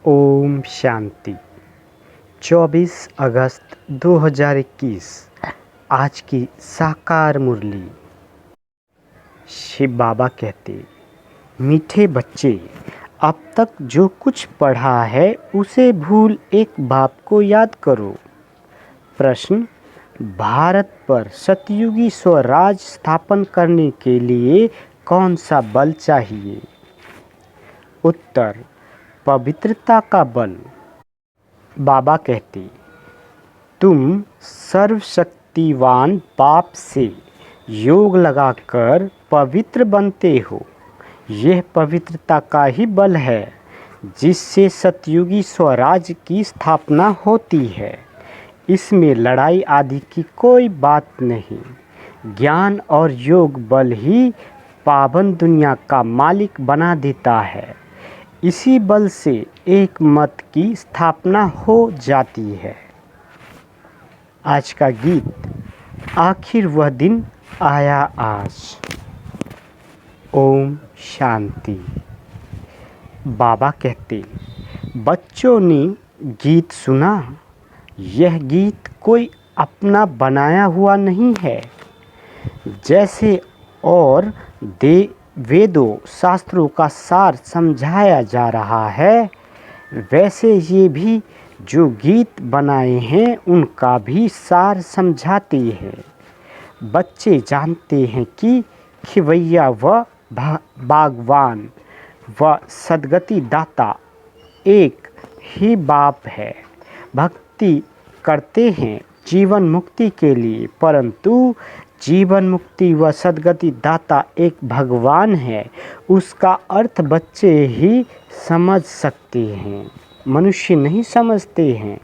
ओम शांति। 24 अगस्त 2021 आज की साकार मुरली। शिव बाबा कहते, मीठे बच्चे, अब तक जो कुछ पढ़ा है उसे भूल एक बाप को याद करो। प्रश्न, भारत पर सतयुगी स्वराज स्थापन करने के लिए कौन सा बल चाहिए? उत्तर, पवित्रता का बल। बाबा कहते, तुम सर्वशक्तिवान बाप से योग लगाकर पवित्र बनते हो। यह पवित्रता का ही बल है जिससे सतयुगी स्वराज की स्थापना होती है। इसमें लड़ाई आदि की कोई बात नहीं। ज्ञान और योग बल ही पावन दुनिया का मालिक बना देता है। इसी बल से एक मत की स्थापना हो जाती है। आज का गीत, आखिर वह दिन आया आज। ओम शांति। बाबा कहते, बच्चों ने गीत सुना। यह गीत कोई अपना बनाया हुआ नहीं है। जैसे और वेदों शास्त्रों का सार समझाया जा रहा है, वैसे ये भी जो गीत बनाए हैं उनका भी सार समझाते हैं। बच्चे जानते हैं कि खिवैया व बागवान व सद्गति दाता एक ही बाप है। भक्ति करते हैं जीवन मुक्ति के लिए, परंतु जीवन मुक्ति व सद्गति दाता एक भगवान है। उसका अर्थ बच्चे ही समझ सकते हैं, मनुष्य नहीं समझते हैं।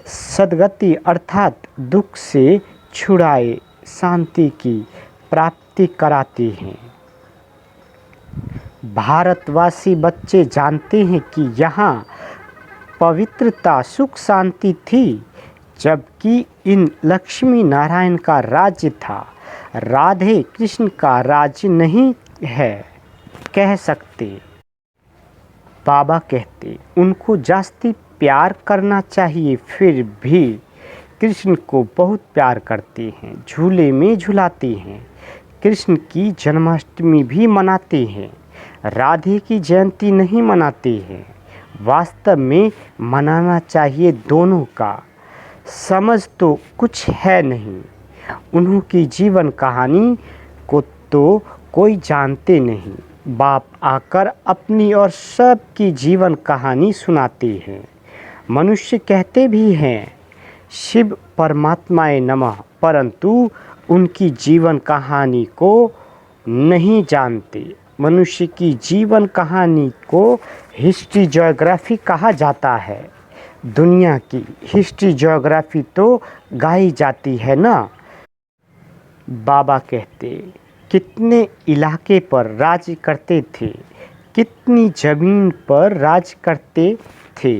सद्गति अर्थात दुख से छुड़ाए शांति की प्राप्ति कराते हैं। भारतवासी बच्चे जानते हैं कि यहाँ पवित्रता सुख शांति थी, जबकि इन लक्ष्मी नारायण का राज्य था। राधे कृष्ण का राज्य नहीं है कह सकते। बाबा कहते, उनको जास्ती प्यार करना चाहिए, फिर भी कृष्ण को बहुत प्यार करते हैं, झूले में झुलाते हैं। कृष्ण की जन्माष्टमी भी मनाते हैं, राधे की जयंती नहीं मनाते हैं। वास्तव में मनाना चाहिए दोनों का। समझ तो कुछ है नहीं। उनकी जीवन कहानी को तो कोई जानते नहीं। बाप आकर अपनी और सबकी जीवन कहानी सुनाते हैं। मनुष्य कहते भी हैं शिव परमात्माए नमः, परंतु उनकी जीवन कहानी को नहीं जानते। मनुष्य की जीवन कहानी को हिस्ट्री ज्योग्राफी कहा जाता है। दुनिया की हिस्ट्री ज्योग्राफी तो गाई जाती है ना। बाबा कहते, कितने इलाके पर राज करते थे, कितनी जमीन पर राज करते थे,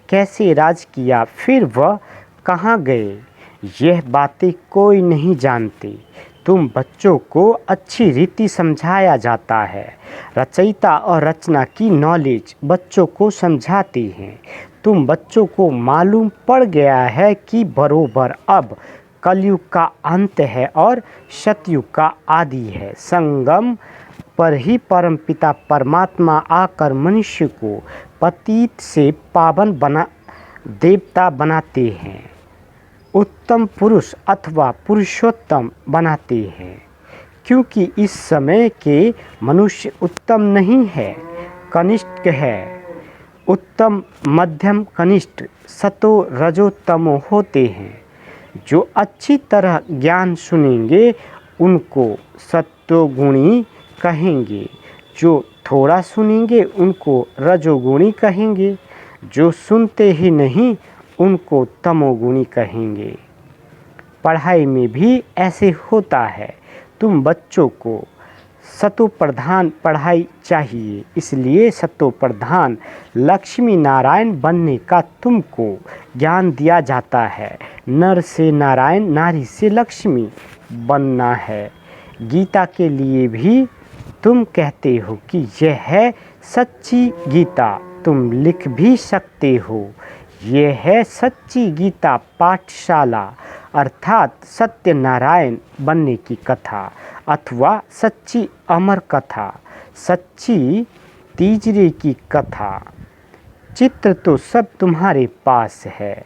कैसे राज किया, फिर वह कहाँ गए, यह बातें कोई नहीं जानते। तुम बच्चों को अच्छी रीति समझाया जाता है। रचयिता और रचना की नॉलेज बच्चों को समझाते हैं। तुम बच्चों को मालूम पड़ गया है कि बरोबर अब कलयुग का अंत है और सतयुग का आदि है। संगम पर ही परमपिता परमात्मा आकर मनुष्य को पतित से पावन देवता बनाते हैं, उत्तम पुरुष अथवा पुरुषोत्तम बनाते हैं। क्योंकि इस समय के मनुष्य उत्तम नहीं है, कनिष्ठ है। उत्तम मध्यम कनिष्ठ सतो रजो तमो होते हैं। जो अच्छी तरह ज्ञान सुनेंगे उनको सत्वगुणी कहेंगे, जो थोड़ा सुनेंगे उनको रजोगुणी कहेंगे, जो सुनते ही नहीं उनको तमोगुणी कहेंगे। पढ़ाई में भी ऐसे होता है। तुम बच्चों को सतो प्रधान पढ़ाई चाहिए, इसलिए सतो प्रधान लक्ष्मी नारायण बनने का तुमको ज्ञान दिया जाता है। नर से नारायण, नारी से लक्ष्मी बनना है। गीता के लिए भी तुम कहते हो कि यह है सच्ची गीता, तुम लिख भी सकते हो। ये है सच्ची गीता पाठशाला, अर्थात सत्यनारायण बनने की कथा, अथवा सच्ची अमर कथा, सच्ची तीजरे की कथा। चित्र तो सब तुम्हारे पास है।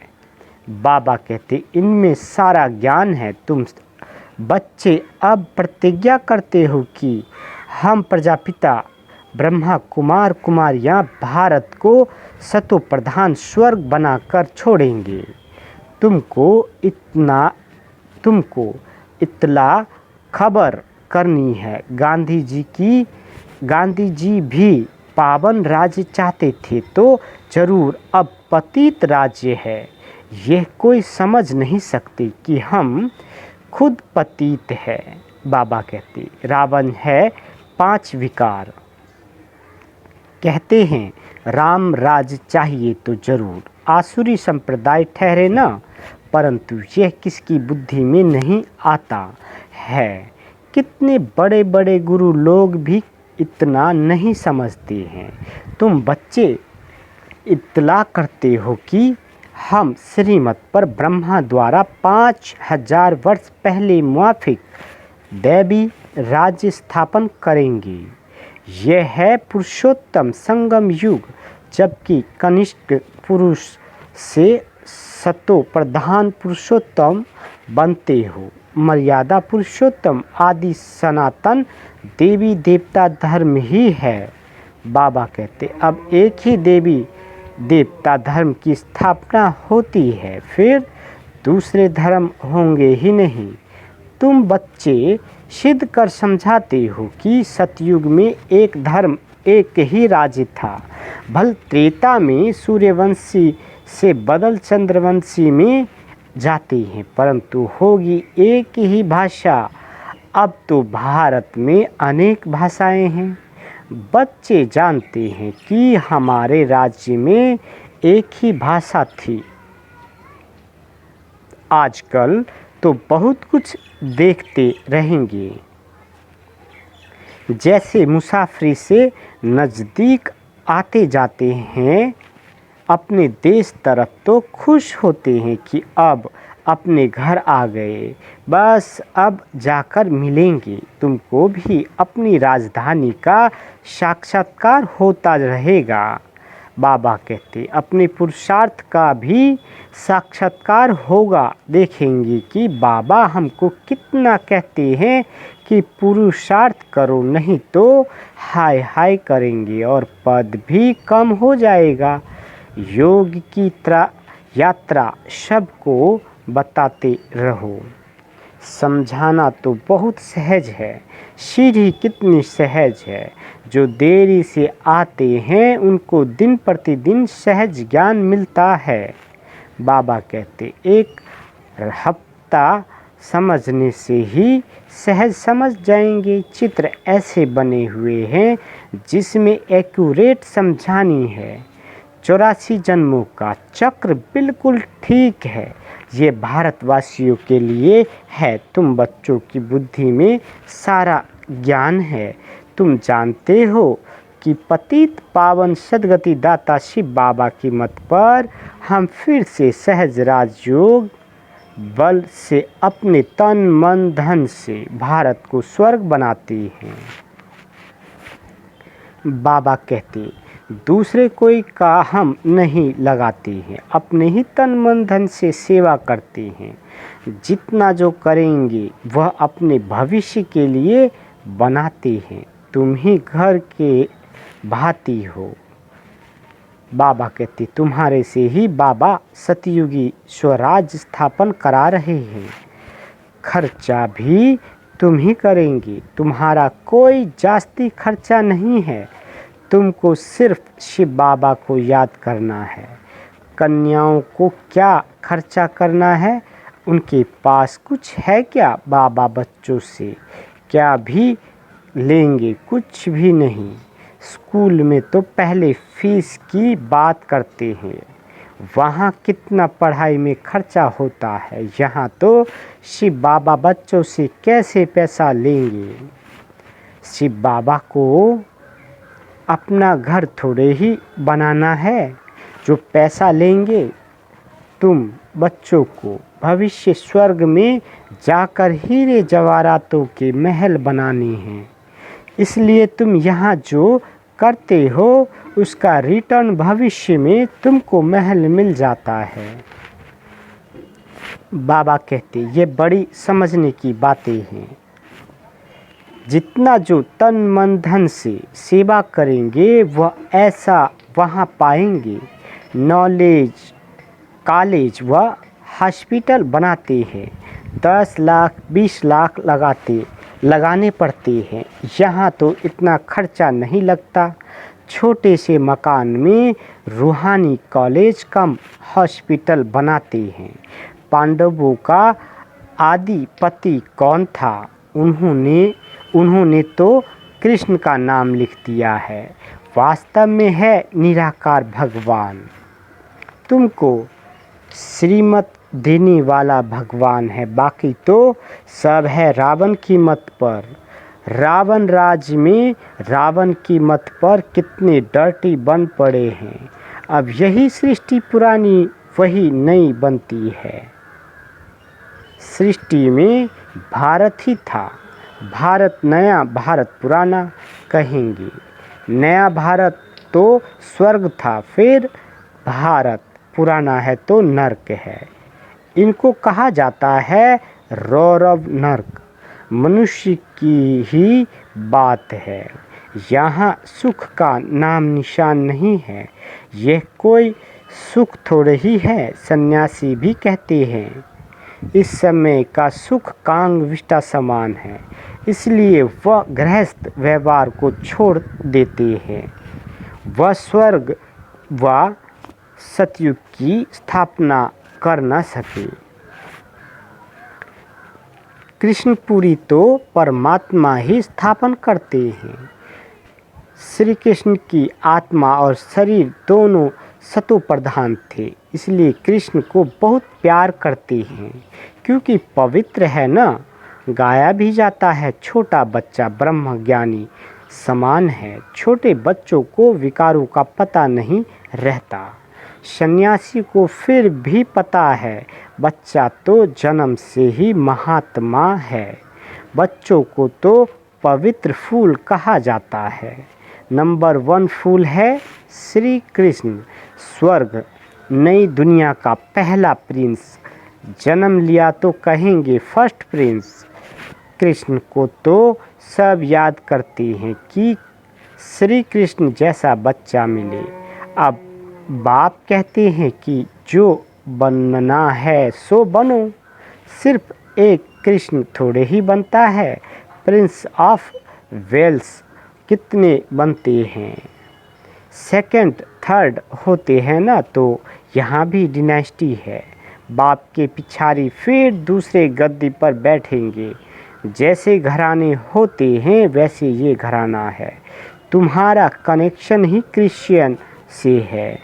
बाबा कहते इनमें सारा ज्ञान है। तुम बच्चे अब प्रतिज्ञा करते हो कि हम प्रजापिता ब्रह्मा कुमार कुमारियाँ भारत को सतो प्रधान स्वर्ग बनाकर छोड़ेंगे। तुमको इतला खबर करनी है। गांधी जी भी पावन राज्य चाहते थे तो जरूर अब पतित राज्य है। यह कोई समझ नहीं सकते कि हम खुद पतित है। बाबा कहते रावण है 5 विकार। कहते हैं राम राज चाहिए तो जरूर आसुरी संप्रदाय ठहरे ना, परंतु यह किसकी बुद्धि में नहीं आता है। कितने बड़े बड़े गुरु लोग भी इतना नहीं समझते हैं। तुम बच्चे इत्तला करते हो कि हम श्रीमत पर ब्रह्मा द्वारा 5000 वर्ष पहले मुआफिक दैवी राज्य स्थापन करेंगे। यह है पुरुषोत्तम संगम युग, जबकि कनिष्ठ पुरुष से सतो प्रधान पुरुषोत्तम बनते हो। मर्यादा पुरुषोत्तम आदि सनातन देवी देवता धर्म ही है। बाबा कहते अब एक ही देवी देवता धर्म की स्थापना होती है, फिर दूसरे धर्म होंगे ही नहीं। तुम बच्चे सिद्ध कर समझाते हो कि सतयुग में एक धर्म एक ही राज्य था। भल त्रेता में सूर्यवंशी से बदल चंद्रवंशी में जाते हैं, परंतु होगी एक ही भाषा। अब तो भारत में अनेक भाषाएं हैं। बच्चे जानते हैं कि हमारे राज्य में एक ही भाषा थी। आजकल तो बहुत कुछ देखते रहेंगे। जैसे मुसाफिरी से नज़दीक आते जाते हैं अपने देश तरफ तो खुश होते हैं कि अब अपने घर आ गए, बस अब जाकर मिलेंगे। तुमको भी अपनी राजधानी का साक्षात्कार होता रहेगा। बाबा कहते अपने पुरुषार्थ का भी साक्षात्कार होगा। देखेंगे कि बाबा हमको कितना कहते हैं कि पुरुषार्थ करो, नहीं तो हाय हाय करेंगे और पद भी कम हो जाएगा। योग की यात्रा सबको बताते रहो। समझाना तो बहुत सहज है, सीढ़ी कितनी सहज है। जो देरी से आते हैं उनको दिन प्रतिदिन सहज ज्ञान मिलता है। बाबा कहते एक हफ्ता समझने से ही सहज समझ जाएंगे। चित्र ऐसे बने हुए हैं जिसमें एक्यूरेट समझानी है। 84 जन्मों का चक्र बिल्कुल ठीक है। ये भारतवासियों के लिए है। तुम बच्चों की बुद्धि में सारा ज्ञान है। तुम जानते हो कि पतित पावन सद्गति दाता शिव बाबा की मत पर हम फिर से सहज राजयोग बल से अपने तन मन धन से भारत को स्वर्ग बनाते हैं। बाबा कहते दूसरे कोई का हम नहीं लगाते हैं, अपने ही तन मन धन से सेवा करते हैं। जितना जो करेंगे वह अपने भविष्य के लिए बनाते हैं। तुम ही घर के भांति हो। बाबा कहते तुम्हारे से ही बाबा सतयुगी स्वराज स्थापन करा रहे हैं। खर्चा भी तुम ही करेंगे। तुम्हारा कोई जास्ती खर्चा नहीं है। तुमको सिर्फ शिव बाबा को याद करना है। कन्याओं को क्या खर्चा करना है? उनके पास कुछ है क्या? बाबा बच्चों से क्या भी लेंगे? कुछ भी नहीं। स्कूल में तो पहले फीस की बात करते हैं। वहाँ कितना पढ़ाई में खर्चा होता है। यहाँ तो शिव बाबा बच्चों से कैसे पैसा लेंगे? शिव बाबा को अपना घर थोड़े ही बनाना है जो पैसा लेंगे। तुम बच्चों को भविष्य स्वर्ग में जाकर हीरे जवाहरातों के महल बनाने हैं। इसलिए तुम यहाँ जो करते हो उसका रिटर्न भविष्य में तुमको महल मिल जाता है। बाबा कहते ये बड़ी समझने की बातें हैं। जितना जो तन मन धन से सेवा करेंगे वह ऐसा वहाँ पाएंगे। नॉलेज कॉलेज व हॉस्पिटल बनाते हैं, 10 लाख 20 लाख लगाने पड़ते हैं। यहाँ तो इतना खर्चा नहीं लगता। छोटे से मकान में रूहानी कॉलेज कम हॉस्पिटल बनाते हैं। पांडवों का आदिपति कौन था? उन्होंने तो कृष्ण का नाम लिख दिया है। वास्तव में है निराकार भगवान। तुमको श्रीमत देने वाला भगवान है, बाकी तो सब है रावण की मत पर। रावण राज्य में रावण की मत पर कितने डर्टी बन पड़े हैं। अब यही सृष्टि पुरानी वही नई बनती है। सृष्टि में भारत ही था। भारत नया भारत पुराना कहेंगे। नया भारत तो स्वर्ग था, फिर भारत पुराना है तो नर्क है। इनको कहा जाता है रौरव नर्क। मनुष्य की ही बात है। यहाँ सुख का नाम निशान नहीं है। यह कोई सुख थोड़े ही है। सन्यासी भी कहते हैं इस समय का सुख कांग विष्टा समान है, इसलिए वह गृहस्थ व्यवहार को छोड़ देते हैं। वह स्वर्ग व सतयुग की स्थापना कर न सके। कृष्णपुरी तो परमात्मा ही स्थापन करते हैं। श्री कृष्ण की आत्मा और शरीर दोनों सतो प्रधान थे, इसलिए कृष्ण को बहुत प्यार करते हैं, क्योंकि पवित्र है ना। गाया भी जाता है छोटा बच्चा ब्रह्म ज्ञानी समान है। छोटे बच्चों को विकारों का पता नहीं रहता। सन्यासी को फिर भी पता है, बच्चा तो जन्म से ही महात्मा है। बच्चों को तो पवित्र फूल कहा जाता है। नंबर 1 फूल है श्री कृष्ण। स्वर्ग नई दुनिया का पहला प्रिंस। जन्म लिया तो कहेंगे फर्स्ट प्रिंस। कृष्ण को तो सब याद करते हैं कि श्री कृष्ण जैसा बच्चा मिले। अब बाप कहते हैं कि जो बनना है सो बनो। सिर्फ एक कृष्ण थोड़े ही बनता है। प्रिंस ऑफ वेल्स कितने बनते हैं? सेकंड थर्ड होते हैं ना, तो यहाँ भी डिनास्टी है। बाप के पिछाड़ी फिर दूसरे गद्दी पर बैठेंगे। जैसे घराने होते हैं वैसे ये घराना है। तुम्हारा कनेक्शन ही क्रिश्चियन से है।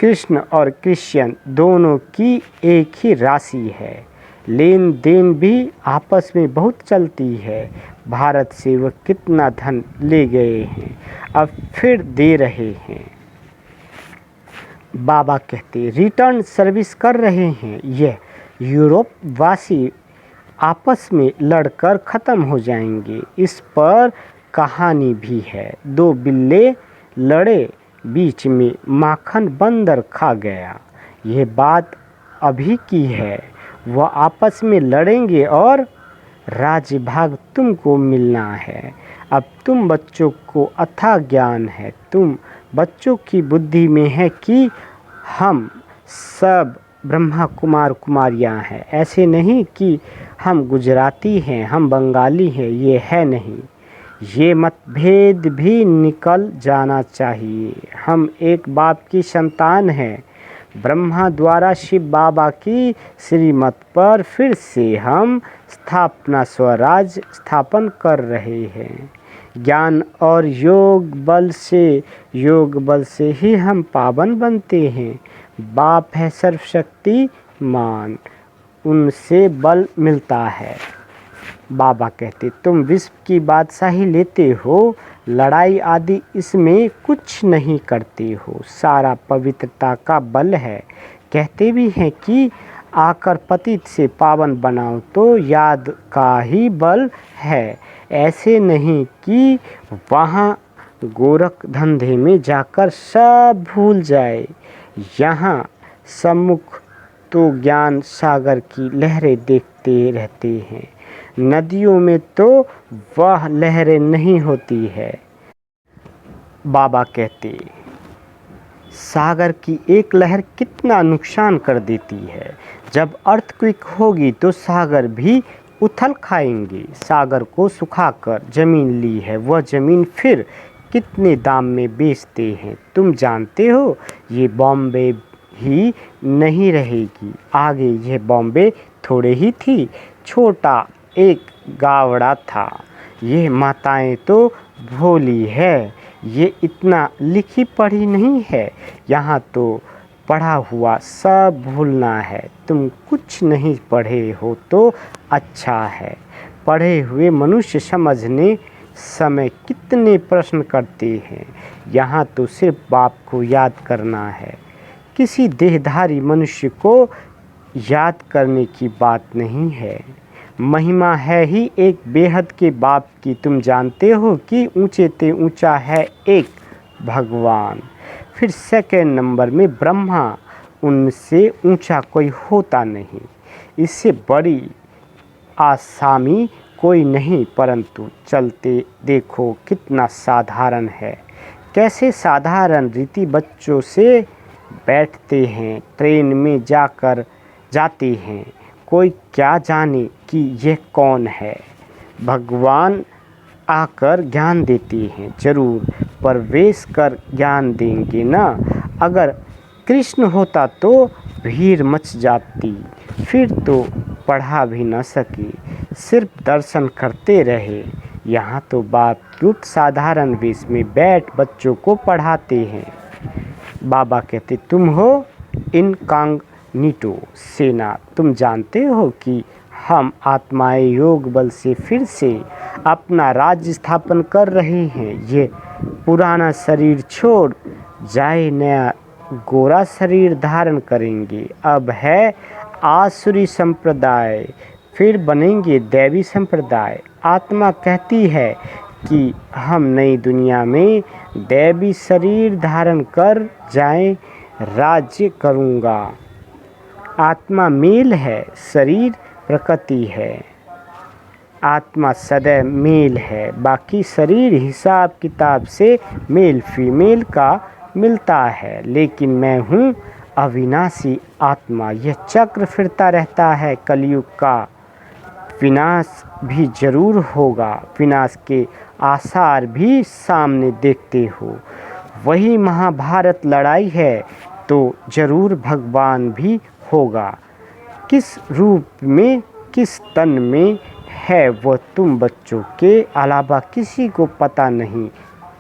कृष्ण और क्रिश्चियन दोनों की एक ही राशि है। लेन देन भी आपस में बहुत चलती है। भारत से वह कितना धन ले गए हैं, अब फिर दे रहे हैं। बाबा कहते रिटर्न सर्विस कर रहे हैं। यह यूरोप वासी आपस में लड़कर ख़त्म हो जाएंगे। इस पर कहानी भी है। 2 बिल्ले लड़े, बीच में माखन बंदर खा गया। यह बात अभी की है। वह आपस में लड़ेंगे और राज्य भाग तुमको मिलना है। अब तुम बच्चों को अथाह ज्ञान है। तुम बच्चों की बुद्धि में है कि हम सब ब्रह्मा कुमार कुमारियाँ हैं। ऐसे नहीं कि हम गुजराती हैं, हम बंगाली हैं, ये है नहीं। ये मतभेद भी निकल जाना चाहिए। हम एक बाप की संतान हैं। ब्रह्मा द्वारा शिव बाबा की श्रीमत पर फिर से हम स्थापना स्वराज स्थापन कर रहे हैं। ज्ञान और योग बल से ही हम पावन बनते हैं। बाप है सर्वशक्तिमान, उनसे बल मिलता है। बाबा कहते, तुम विश्व की बादशाही लेते हो, लड़ाई आदि इसमें कुछ नहीं करते हो, सारा पवित्रता का बल है। कहते भी हैं कि आकर पतित से पावन बनाओ, तो याद का ही बल है। ऐसे नहीं कि वहाँ गोरख धंधे में जाकर सब भूल जाए। यहाँ सम्मुख तो ज्ञान सागर की लहरें देखते रहते हैं, नदियों में तो वह लहरें नहीं होती है। बाबा कहते, सागर की एक लहर कितना नुकसान कर देती है। जब अर्थक्वेक होगी तो सागर भी उथल खाएंगे। सागर को सुखाकर जमीन ली है, वह जमीन फिर कितने दाम में बेचते हैं तुम जानते हो। ये बॉम्बे ही नहीं रहेगी, आगे यह बॉम्बे थोड़े ही थी, छोटा एक गावड़ा था। ये माताएं तो भोली है, ये इतना लिखी पढ़ी नहीं है। यहाँ तो पढ़ा हुआ सब भूलना है। तुम कुछ नहीं पढ़े हो तो अच्छा है। पढ़े हुए मनुष्य समझने समय कितने प्रश्न करते हैं। यहाँ तो सिर्फ बाप को याद करना है, किसी देहधारी मनुष्य को याद करने की बात नहीं है। महिमा है ही एक बेहद के बाप की। तुम जानते हो कि ऊंचे ते ऊंचा है एक भगवान, फिर सेकंड नंबर में ब्रह्मा, उनसे ऊंचा कोई होता नहीं। इससे बड़ी आसामी कोई नहीं, परंतु चलते देखो कितना साधारण है। कैसे साधारण रीति बच्चों से बैठते हैं, ट्रेन में जाते हैं, कोई क्या जाने कि यह कौन है। भगवान आकर ज्ञान देते हैं, जरूर प्रवेश कर ज्ञान देंगे ना। अगर कृष्ण होता तो भीड़ मच जाती, फिर तो पढ़ा भी न सके, सिर्फ दर्शन करते रहे। यहाँ तो बाप क्यूट साधारण वेश में बैठ बच्चों को पढ़ाते हैं। बाबा कहते, तुम हो इनकॉग्निटो सेना। तुम जानते हो कि हम आत्माएं योग बल से फिर से अपना राज्य स्थापन कर रहे हैं। ये पुराना शरीर छोड़ जाए, नया गोरा शरीर धारण करेंगे। अब है आसुरी संप्रदाय, फिर बनेंगे दैवी संप्रदाय। आत्मा कहती है कि हम नई दुनिया में दैवी शरीर धारण कर जाएं, राज्य करूँगा। आत्मा मेल है, शरीर प्रकृति है। आत्मा सदैव मेल है, बाकी शरीर हिसाब किताब से मेल फीमेल का मिलता है। लेकिन मैं हूँ अविनाशी आत्मा, यह चक्र फिरता रहता है। कलयुग का विनाश भी जरूर होगा, विनाश के आसार भी सामने देखते हो। वही महाभारत लड़ाई है तो जरूर भगवान भी होगा। किस रूप में, किस तन में है वह तुम बच्चों के अलावा किसी को पता नहीं।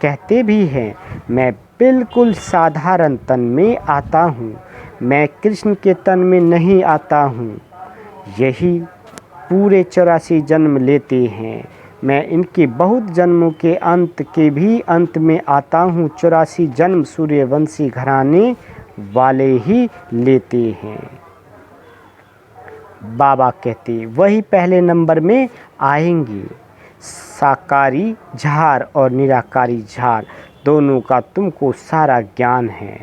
कहते भी हैं मैं बिल्कुल साधारण तन में आता हूँ, मैं कृष्ण के तन में नहीं आता हूँ। यही पूरे 84 जन्म लेते हैं। मैं इनके बहुत जन्मों के अंत के भी अंत में आता हूँ। 84 जन्म सूर्यवंशी घराने वाले ही लेते हैं। बाबा कहते, वही पहले नंबर में आएंगे। साकारी झार और निराकारी झार दोनों का तुमको सारा ज्ञान है।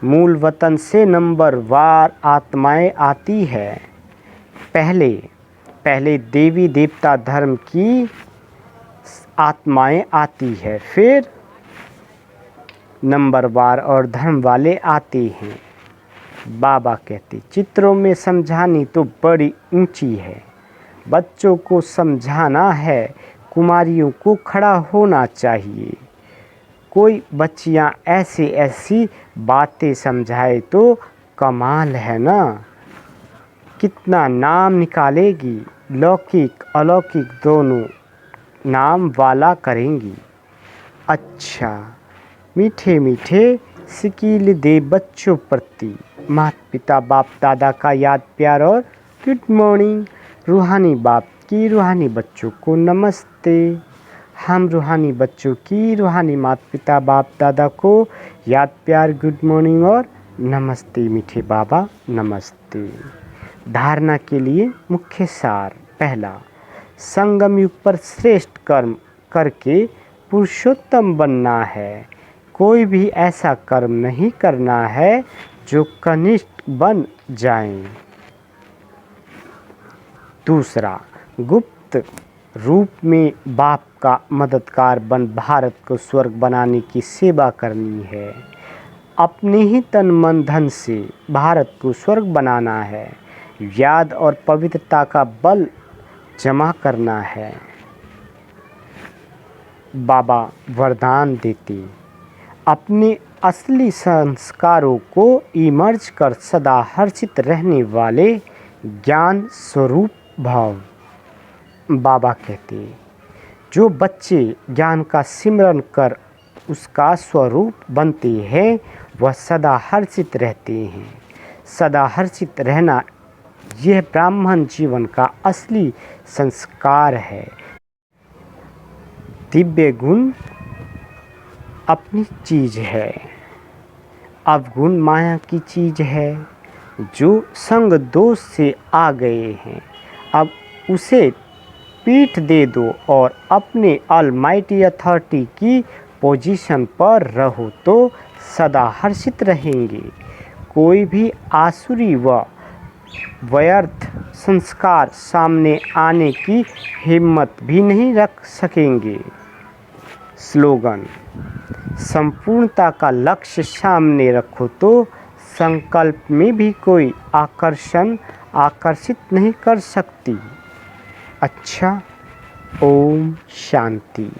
मूल वतन से नंबर वार आत्माएं आती है। पहले देवी देवता धर्म की आत्माएं आती है, फिर नंबरवार और धर्म वाले आते हैं। बाबा कहते, चित्रों में समझानी तो बड़ी ऊंची है, बच्चों को समझाना है, कुमारियों को खड़ा होना चाहिए। कोई बच्चियां ऐसी बातें समझाए तो कमाल है ना। कितना नाम निकालेगी, लौकिक अलौकिक दोनों नाम वाला करेंगी। अच्छा, मीठे मीठे सिकील दे बच्चों प्रति माता पिता बाप दादा का याद प्यार और गुड मॉर्निंग। रूहानी बाप की रूहानी बच्चों को नमस्ते। हम रूहानी बच्चों की रूहानी माता पिता बाप दादा को याद प्यार गुड मॉर्निंग और नमस्ते मीठे बाबा नमस्ते। धारणा के लिए मुख्य सार। पहला, संगम युग पर श्रेष्ठ कर्म करके पुरुषोत्तम बनना है। कोई भी ऐसा कर्म नहीं करना है जो कनिष्ठ बन जाएं। दूसरा, गुप्त रूप में बाप का मददगार बन भारत को स्वर्ग बनाने की सेवा करनी है। अपने ही तन मन धन से भारत को स्वर्ग बनाना है। याद और पवित्रता का बल जमा करना है। बाबा वरदान देते, अपने असली संस्कारों को इमर्ज कर सदा हर्षित रहने वाले ज्ञान स्वरूप भाव। बाबा कहते, जो बच्चे ज्ञान का सिमरन कर उसका स्वरूप बनते हैं वह सदा हर्षित रहते हैं। सदा हर्षित रहना यह ब्राह्मण जीवन का असली संस्कार है। दिव्य गुण अपनी चीज है, अवगुण माया की चीज है। जो संग दोष से आ गए हैं अब उसे पीठ दे दो और अपने ऑलमाइटी अथॉरिटी की पोजीशन पर रहो तो सदा हर्षित रहेंगे। कोई भी आसुरी व व्यर्थ संस्कार सामने आने की हिम्मत भी नहीं रख सकेंगे। स्लोगन, संपूर्णता का लक्ष्य सामने रखो तो संकल्प में भी कोई आकर्षित नहीं कर सकती। अच्छा, ओम शांति।